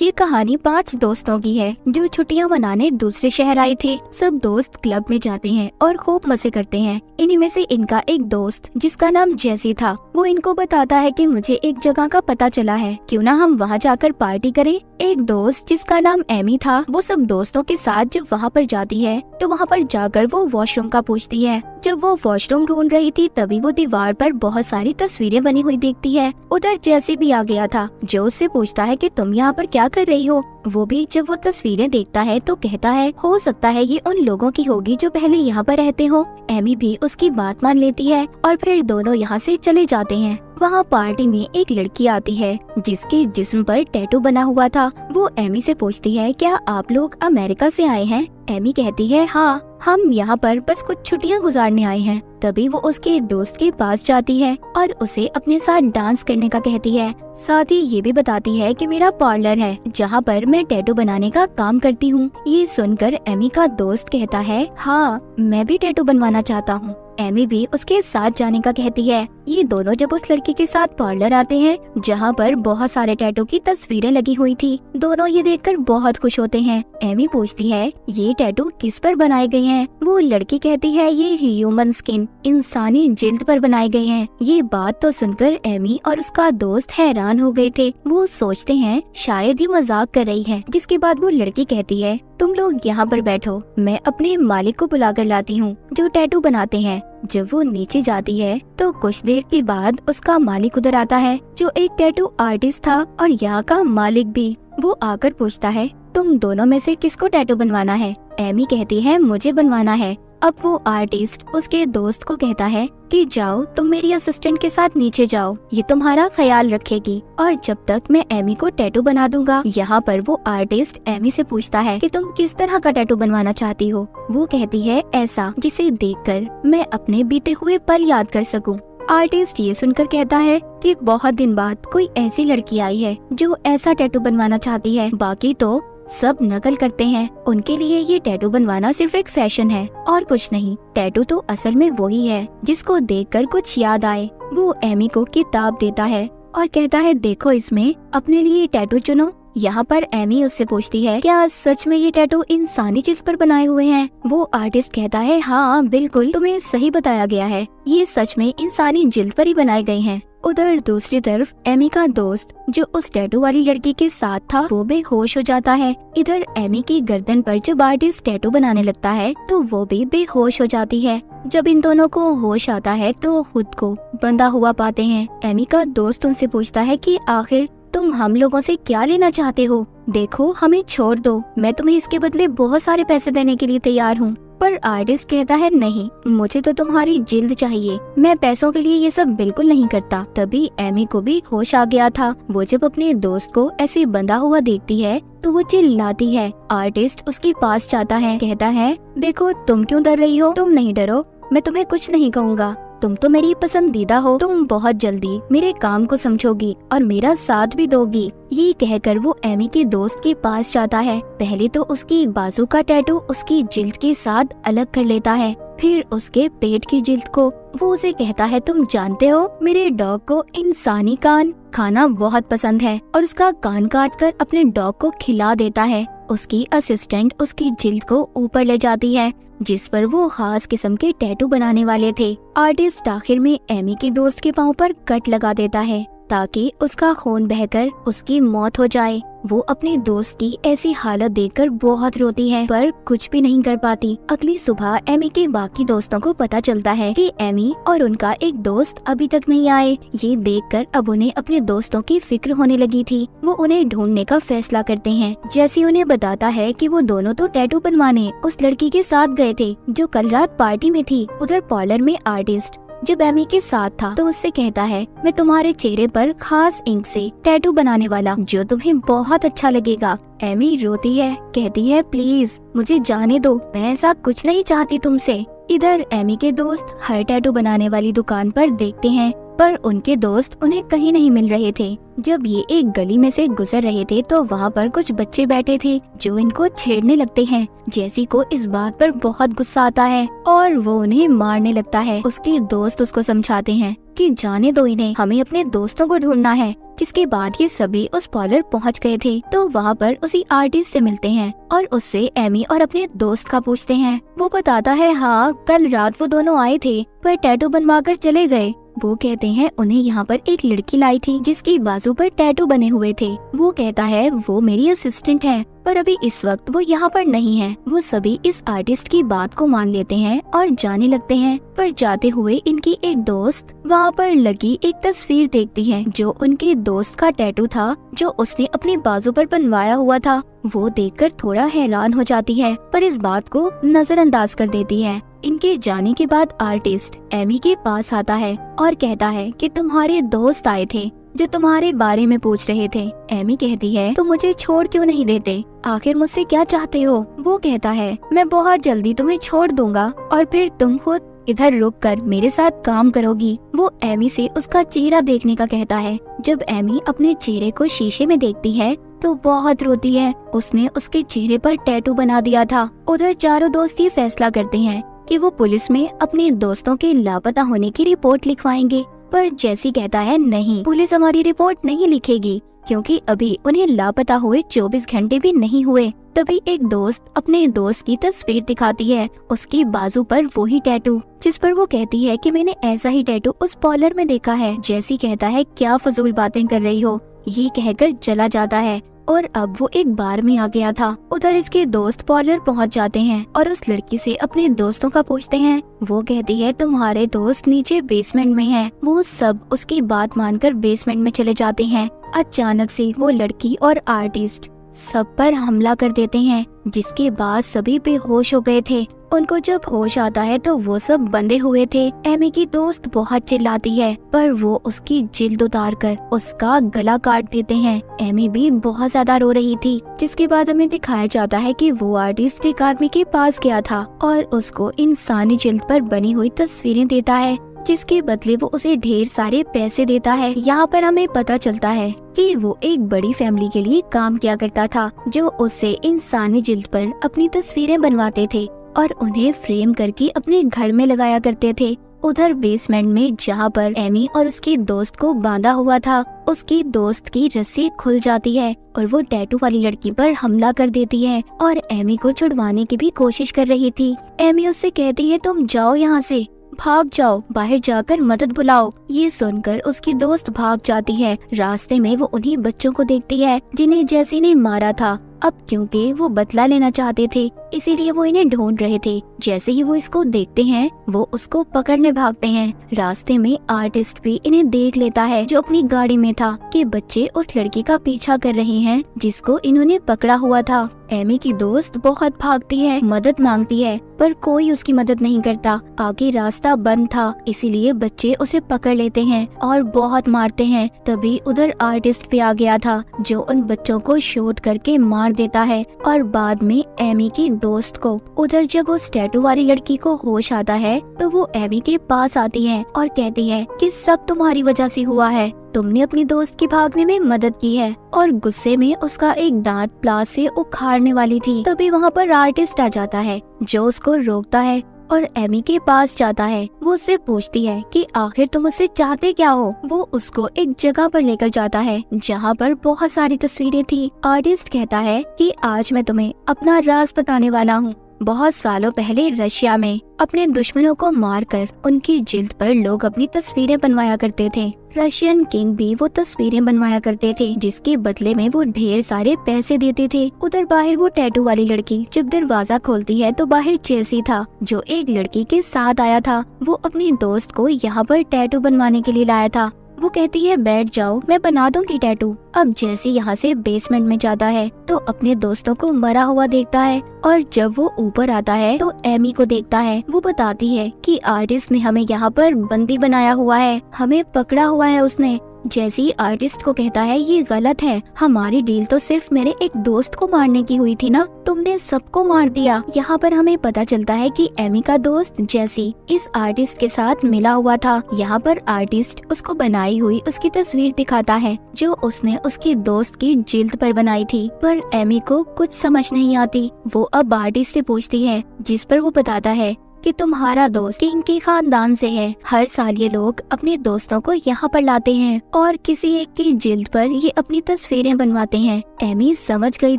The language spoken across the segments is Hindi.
ये कहानी 5 दोस्तों की है जो छुट्टियां मनाने दूसरे शहर आए थे। सब दोस्त क्लब में जाते हैं और खूब मजे करते हैं। इन्हीं में से इनका एक दोस्त जिसका नाम जैसी था, वो इनको बताता है कि मुझे एक जगह का पता चला है, क्यों ना हम वहाँ जाकर पार्टी करें। एक दोस्त जिसका नाम एमी था, वो सब दोस्तों के साथ जब वहाँ पर जाती है तो वहाँ पर जाकर वो वॉशरूम का पूछती है। जब वो वॉशरूम ढूंढ रही थी तभी वो दीवार पर बहुत सारी तस्वीरें बनी हुई देखती है। उधर जैसी भी आ गया था, जो उससे पूछता है कि तुम यहाँ पर क्या कर रही हो। वो भी जब वो तस्वीरें देखता है तो कहता है हो सकता है ये उन लोगों की होगी जो पहले यहाँ पर रहते हो। एमी भी उसकी बात मान लेती है और फिर दोनों यहाँ से चले जाते हैं। वहाँ पार्टी में एक लड़की आती है जिसके जिस्म पर टैटू बना हुआ था। वो एमी से पूछती है क्या आप लोग अमेरिका से आए हैं। एमी कहती है हाँ, हम यहाँ पर बस कुछ छुट्टियाँ गुजारने आए हैं। तभी वो उसके दोस्त के पास जाती है और उसे अपने साथ डांस करने का कहती है। साथ ही ये भी बताती है कि मेरा पार्लर है जहाँ पर मैं टैटू बनाने का काम करती हूँ। ये सुनकर एमी का दोस्त कहता है हाँ, मैं भी टैटू बनवाना चाहता हूँ। एमी भी उसके साथ जाने का कहती है। ये दोनों जब उस लड़की के साथ पार्लर आते हैं जहाँ पर बहुत सारे टैटू की तस्वीरें लगी हुई थी, दोनों ये देखकर बहुत खुश होते हैं। एमी पूछती है ये टैटू किस पर बनाए गए हैं। वो लड़की कहती है ये ह्यूमन स्किन, इंसानी जिल्द पर बनाए गए हैं। ये बात तो सुनकर एमी और उसका दोस्त हैरान हो गए थे। वो सोचते हैं शायद ये मजाक कर रही है। जिसके बाद वो लड़की कहती है तुम लोग यहाँ पर बैठो, मैं अपने मालिक को बुला कर लाती हूँ जो टैटू बनाते हैं। जब वो नीचे जाती है तो कुछ देर के बाद उसका मालिक उधर आता है जो एक टैटू आर्टिस्ट था और यहाँ का मालिक भी। वो आकर पूछता है तुम दोनों में से किसको टैटू बनवाना है। एमी कहती है मुझे बनवाना है। अब वो आर्टिस्ट उसके दोस्त को कहता है कि जाओ तुम मेरी असिस्टेंट के साथ नीचे जाओ, ये तुम्हारा ख्याल रखेगी और जब तक मैं एमी को टैटू बना दूंगा। यहाँ पर वो आर्टिस्ट एमी से पूछता है कि तुम किस तरह का टैटू बनवाना चाहती हो। वो कहती है ऐसा जिसे देखकर मैं अपने बीते हुए पल याद कर सकूं। आर्टिस्ट ये सुनकर कहता है कि बहुत दिन बाद कोई ऐसी लड़की आई है जो ऐसा टैटू बनवाना चाहती है, बाकी तो सब नकल करते हैं। उनके लिए ये टैटू बनवाना सिर्फ एक फैशन है और कुछ नहीं। टैटू तो असल में वही है जिसको देखकर कुछ याद आए। वो एमी को किताब देता है और कहता है देखो इसमें अपने लिए टैटू चुनो। यहाँ पर एमी उससे पूछती है क्या सच में ये टैटू इंसानी चीज पर बनाए हुए हैं। वो आर्टिस्ट कहता है हाँ बिल्कुल, तुम्हें सही बताया गया है, ये सच में इंसानी जिल्द पर ही बनाए गए हैं। उधर दूसरी तरफ एमी का दोस्त जो उस टैटू वाली लड़की के साथ था वो बेहोश हो जाता है। इधर एमी की गर्दन पर जब आर्टिस्ट टैटू बनाने लगता है तो वो भी बेहोश हो जाती है। जब इन दोनों को होश आता है तो खुद को बंधा हुआ पाते हैं। एमी का दोस्त उनसे पूछता है कि आखिर तुम हम लोगों से क्या लेना चाहते हो। देखो हमें छोड़ दो, मैं तुम्हें इसके बदले बहुत सारे पैसे देने के लिए तैयार हूँ। पर आर्टिस्ट कहता है नहीं, मुझे तो तुम्हारी जिल्द चाहिए, मैं पैसों के लिए ये सब बिल्कुल नहीं करता। तभी एमी को भी होश आ गया था। वो जब अपने दोस्त को ऐसे बंधा हुआ देखती है तो वो चिल्लाती है। आर्टिस्ट उसके पास जाता है, कहता है देखो तुम क्यों डर रही हो, तुम नहीं डरो, मैं तुम्हें कुछ नहीं कहूँगा, तुम तो मेरी पसंदीदा हो, तुम बहुत जल्दी मेरे काम को समझोगी और मेरा साथ भी दोगी। ये कहकर वो एमी के दोस्त के पास जाता है। पहले तो उसकी बाजू का टैटू उसकी जिल्द के साथ अलग कर लेता है, फिर उसके पेट की जिल्द को। वो उसे कहता है तुम जानते हो मेरे डॉग को इंसानी कान खाना बहुत पसंद है और उसका कान काट कर अपने डॉग को खिला देता है। उसकी असिस्टेंट उसकी जिल्द को ऊपर ले जाती है जिस पर वो खास किस्म के टैटू बनाने वाले थे। आर्टिस्ट आखिर में एमी के दोस्त के पाँव पर कट लगा देता है ताकि उसका खून बहकर उसकी मौत हो जाए। वो अपने दोस्त की ऐसी हालत देखकर बहुत रोती है पर कुछ भी नहीं कर पाती। अगली सुबह एमी के बाकी दोस्तों को पता चलता है कि एमी और उनका एक दोस्त अभी तक नहीं आए। ये देखकर अब उन्हें अपने दोस्तों की फिक्र होने लगी थी। वो उन्हें ढूंढने का फैसला करते हैं। जैसे उन्हें बताता है कि वो दोनों तो टैटू बनवाने उस लड़की के साथ गए थे जो कल रात पार्टी में थी। उधर पार्लर में आर्टिस्ट जब एमी के साथ था तो उससे कहता है मैं तुम्हारे चेहरे पर खास इंक से टैटू बनाने वाला जो तुम्हें बहुत अच्छा लगेगा। एमी रोती है, कहती है प्लीज मुझे जाने दो, मैं ऐसा कुछ नहीं चाहती तुमसे। इधर एमी के दोस्त हर टैटू बनाने वाली दुकान पर देखते हैं पर उनके दोस्त उन्हें कहीं नहीं मिल रहे थे। जब ये एक गली में से गुजर रहे थे तो वहाँ पर कुछ बच्चे बैठे थे जो इनको छेड़ने लगते हैं। जेसी को इस बात पर बहुत गुस्सा आता है और वो उन्हें मारने लगता है। उसके दोस्त उसको समझाते हैं कि जाने दो इन्हें, हमें अपने दोस्तों को ढूंढना है। जिसके बाद ये सभी उस पार्लर पहुंच गए थे तो वहाँ पर उसी आर्टिस्ट से मिलते हैं और उससे एमी और अपने दोस्त का पूछते हैं। वो बताता है हाँ, कल रात वो दोनों आए थे पर टैटू बनवा कर चले गए। वो कहते हैं उन्हें यहाँ पर एक लड़की लाई थी जिसकी बाजू पर टैटू बने हुए थे। वो कहता है वो मेरी असिस्टेंट है पर अभी इस वक्त वो यहाँ पर नहीं है। वो सभी इस आर्टिस्ट की बात को मान लेते हैं और जाने लगते हैं। पर जाते हुए इनकी एक दोस्त वहाँ पर लगी एक तस्वीर देखती है जो उनके दोस्त का टैटू था जो उसने अपनी बाजू पर बनवाया हुआ था। वो देखकर थोड़ा हैरान हो जाती है पर इस बात को नजरअंदाज कर देती है। इनके जाने के बाद आर्टिस्ट एमी के पास आता है और कहता है कि तुम्हारे दोस्त आए थे जो तुम्हारे बारे में पूछ रहे थे। एमी कहती है तो मुझे छोड़ क्यों नहीं देते, आखिर मुझसे क्या चाहते हो। वो कहता है मैं बहुत जल्दी तुम्हें छोड़ दूंगा और फिर तुम खुद इधर रुक कर मेरे साथ काम करोगी। वो एमी से उसका चेहरा देखने का कहता है। जब एमी अपने चेहरे को शीशे में देखती है तो बहुत रोती है। उसने उसके चेहरे पर टैटू बना दिया था। उधर चारों दोस्त ये फैसला करते हैं कि वो पुलिस में अपने दोस्तों के लापता होने की रिपोर्ट लिखवाएंगे। पर जेसी कहता है नहीं, पुलिस हमारी रिपोर्ट नहीं लिखेगी क्योंकि अभी उन्हें लापता हुए 24 घंटे भी नहीं हुए। तभी एक दोस्त अपने दोस्त की तस्वीर दिखाती है, उसकी बाजू पर वही टैटू जिस पर वो कहती है कि मैंने ऐसा ही टैटू उस पार्लर में देखा है। जेसी कहता है क्या फजूल बातें कर रही हो, ये कहकर चला जाता है और अब वो एक बार में आ गया था। उधर इसके दोस्त पार्लर पहुंच जाते हैं और उस लड़की से अपने दोस्तों का पूछते हैं। वो कहती है तुम्हारे दोस्त नीचे बेसमेंट में हैं। वो सब उसकी बात मानकर बेसमेंट में चले जाते हैं। अचानक से वो लड़की और आर्टिस्ट सब पर हमला कर देते हैं जिसके बाद सभी बेहोश हो गए थे। उनको जब होश आता है तो वो सब बंधे हुए थे। एमी की दोस्त बहुत चिल्लाती है पर वो उसकी जिल्द उतार कर उसका गला काट देते हैं। एमी भी बहुत ज्यादा रो रही थी जिसके बाद हमें दिखाया जाता है कि वो आर्टिस्ट एक आदमी के पास गया था और उसको इंसानी जिल्द पर बनी हुई तस्वीरें देता है जिसके बदले वो उसे ढेर सारे पैसे देता है। यहाँ पर हमें पता चलता है कि वो एक बड़ी फैमिली के लिए काम किया करता था जो उससे इंसानी जिल्द पर अपनी तस्वीरें बनवाते थे और उन्हें फ्रेम करके अपने घर में लगाया करते थे। उधर बेसमेंट में जहाँ पर एमी और उसके दोस्त को बांधा हुआ था, उसकी दोस्त की रस्सी खुल जाती है और वो टैटू वाली लड़की पर हमला कर देती है और एमी को छुड़वाने की भी कोशिश कर रही थी। एमी उससे कहती है तुम जाओ यहाँ से, भाग जाओ, बाहर जाकर मदद बुलाओ। ये सुनकर उसकी दोस्त भाग जाती है। रास्ते में वो उन्हीं बच्चों को देखती है जिन्हें जेसी ने मारा था। अब क्योंकि वो बदला लेना चाहते थे इसीलिए वो इन्हें ढूंढ रहे थे। जैसे ही वो इसको देखते हैं वो उसको पकड़ने भागते हैं। रास्ते में आर्टिस्ट भी इन्हें देख लेता है जो अपनी गाड़ी में था कि बच्चे उस लड़की का पीछा कर रहे हैं जिसको इन्होंने पकड़ा हुआ था। एमी की दोस्त बहुत भागती है, मदद मांगती है पर कोई उसकी मदद नहीं करता। आगे रास्ता बंद था इसीलिए बच्चे उसे पकड़ लेते हैं और बहुत मारते हैं। तभी उधर आर्टिस्ट भी आ गया था जो उन बच्चों को शूट करके मार देता है और बाद में एमी की दोस्त को। उधर जब उस टैटू वाली लड़की को होश आता है तो वो एमी के पास आती है और कहती है कि सब तुम्हारी वजह से हुआ है, तुमने अपनी दोस्त की भागने में मदद की है। और गुस्से में उसका एक दांत प्लास से उखाड़ने वाली थी। तभी वहाँ पर आर्टिस्ट आ जाता है जो उसको रोकता है और एमी के पास जाता है। वो उससे पूछती है कि आखिर तुम उससे चाहते क्या हो। वो उसको एक जगह पर लेकर जाता है जहाँ पर बहुत सारी तस्वीरें थी। आर्टिस्ट कहता है कि आज मैं तुम्हें अपना राज बताने वाला हूँ। बहुत सालों पहले रशिया में अपने दुश्मनों को मारकर उनकी जिल्द पर लोग अपनी तस्वीरें बनवाया करते थे। रशियन किंग भी वो तस्वीरें बनवाया करते थे जिसके बदले में वो ढेर सारे पैसे देते थे। उधर बाहर वो टैटू वाली लड़की जब दरवाजा खोलती है तो बाहर जेसी था जो एक लड़की के साथ आया था। वो अपनी दोस्त को यहाँ पर टैटू बनवाने के लिए लाया था। वो कहती है बैठ जाओ, मैं बना दूंगी टैटू। अब जेसी यहाँ से बेसमेंट में जाता है तो अपने दोस्तों को मरा हुआ देखता है और जब वो ऊपर आता है तो एमी को देखता है। वो बताती है कि आर्टिस्ट ने हमें यहाँ पर बंदी बनाया हुआ है, हमें पकड़ा हुआ है उसने। जैसी आर्टिस्ट को कहता है ये गलत है, हमारी डील तो सिर्फ मेरे एक दोस्त को मारने की हुई थी ना, तुमने सबको मार दिया। यहाँ पर हमें पता चलता है कि एमी का दोस्त जैसी इस आर्टिस्ट के साथ मिला हुआ था। यहाँ पर आर्टिस्ट उसको बनाई हुई उसकी तस्वीर दिखाता है जो उसने उसके दोस्त की जिल्द पर बनाई थी, पर एमी को कुछ समझ नहीं आती। वो अब आर्टिस्ट से पूछती है, जिस पर वो बताता है कि तुम्हारा दोस्त किंग के खानदान से है। हर साल ये लोग अपने दोस्तों को यहाँ पर लाते हैं और किसी एक की जिल्द पर ये अपनी तस्वीरें बनवाते हैं। एमी समझ गई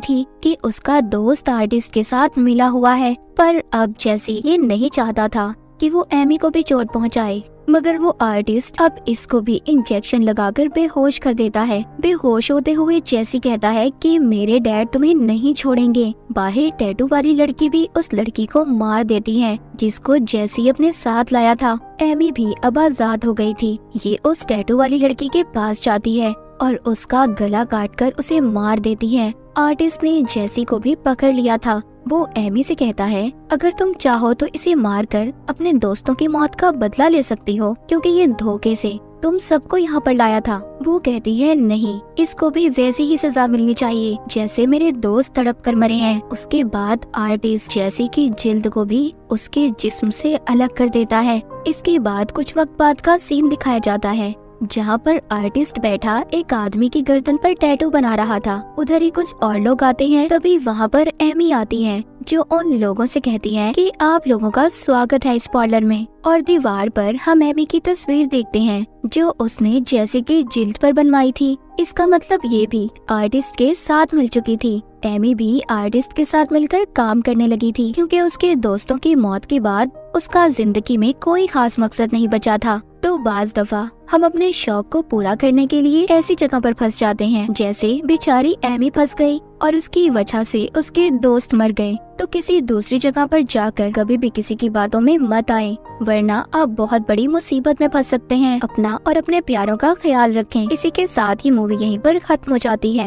थी कि उसका दोस्त आर्टिस्ट के साथ मिला हुआ है, पर अब जैसी ये नहीं चाहता था कि वो एमी को भी चोट पहुँचाए, मगर वो आर्टिस्ट अब इसको भी इंजेक्शन लगाकर बेहोश कर देता है। बेहोश होते हुए जैसी कहता है कि मेरे डैड तुम्हें नहीं छोड़ेंगे। बाहर टैटू वाली लड़की भी उस लड़की को मार देती है जिसको जैसी अपने साथ लाया था। एमी भी अब आजाद हो गई थी। ये उस टैटू वाली लड़की के पास जाती है और उसका गला काटकर उसे मार देती है। आर्टिस्ट ने जैसी को भी पकड़ लिया था। वो एमी से कहता है, अगर तुम चाहो तो इसे मारकर अपने दोस्तों की मौत का बदला ले सकती हो, क्योंकि ये धोखे से तुम सबको यहाँ पर लाया था। वो कहती है, नहीं, इसको भी वैसी ही सजा मिलनी चाहिए जैसे मेरे दोस्त तड़प कर मरे हैं। उसके बाद आर्टिस्ट जैसी की जिल्द को भी उसके जिस्म से अलग कर देता है। इसके बाद कुछ वक्त बाद का सीन दिखाया जाता है जहाँ पर आर्टिस्ट बैठा एक आदमी की गर्दन पर टैटू बना रहा था। उधर ही कुछ और लोग आते हैं। तभी वहाँ पर एमी आती है जो उन लोगों से कहती है कि आप लोगों का स्वागत है इस पार्लर में। और दीवार पर हम एमी की तस्वीर देखते हैं जो उसने जैसे की जिल्द पर बनवाई थी। इसका मतलब ये भी आर्टिस्ट के साथ मिल चुकी थी। एमी भी आर्टिस्ट के साथ मिलकर काम करने लगी थी, क्योंकि उसके दोस्तों की मौत के बाद उसका जिंदगी में कोई खास मकसद नहीं बचा था। तो बाज दफा हम अपने शौक को पूरा करने के लिए ऐसी जगह पर फंस जाते हैं, जैसे बेचारी एमी फंस गई और उसकी वजह से उसके दोस्त मर गए। तो किसी दूसरी जगह पर जाकर कभी भी किसी की बातों में मत आए, वरना आप बहुत बड़ी मुसीबत में फंस सकते हैं। अपना और अपने प्यारों का ख्याल रखें। इसी के साथ ही मूवी यहीं पर खत्म हो जाती है।